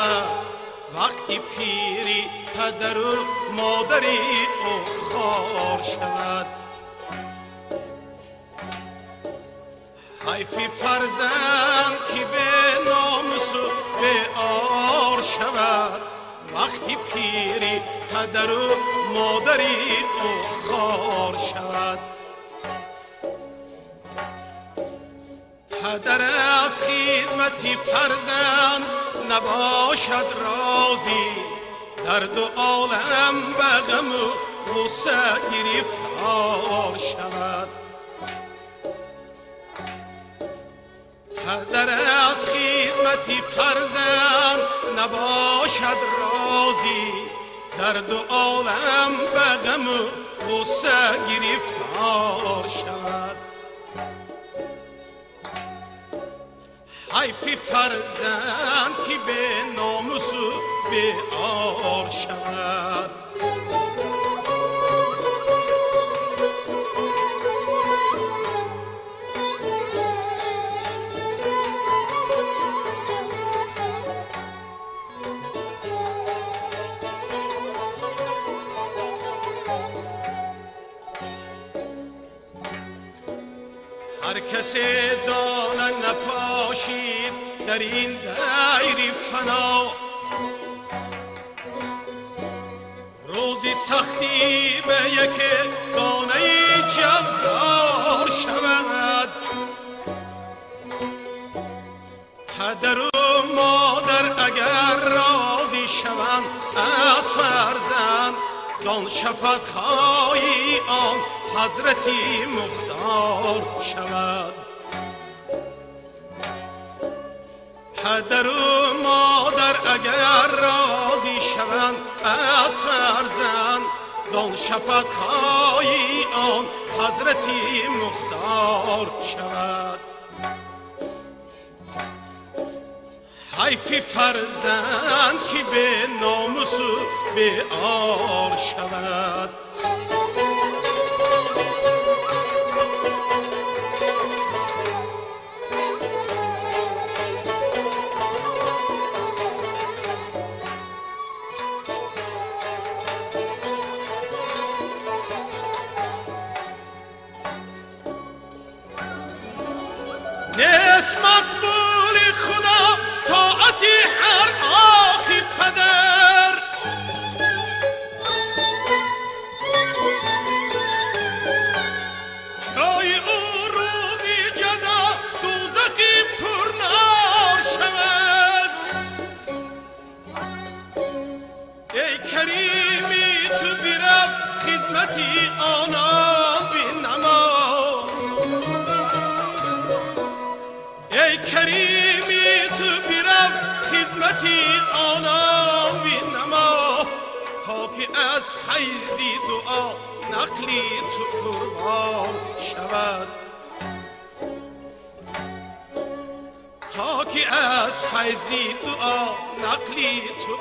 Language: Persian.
شود وقتی پیری پدر و مادری او خوار شود. حیفی فرزند که به ناموس و به عار شود وقتی پیری پدر و مادری او خوار شود. پدر از خدمتی فرزند نباشد راضی، در دو عالم به غم و غصه گرفتار شود. پدر از خدمتی فرزند نباشد راضی، در دو عالم به غم و غصه گرفتار شود. حیفی فرزند که به ناموس و به عار شود. هر کسی دانه نپاشید در این دیر فنا، روزی سختی به یک دانه جوزار شود. پدر و مادر اگر راضی شوند از فرزند، دان شفاعت خواهی آن حضرتی مختار شود. پدر و مادر اگر راضی شوند از فرزند، دان شفاعت خواهی آن حضرتی مختار شود. حیفی فرزند که به ناموس و به عار شود. نیست مقبول خدا طاعتی هر آخی پدر، جای او روزی جزا دوزخی پرنار شود. ای کریمی تو برو خدمتی آنان بینما، ای کریمی تو برو خدمتی آنان بینما، تا که از فیضی دعا نقلی تو قربان شود. تا که از فیضی دعا نقلی تو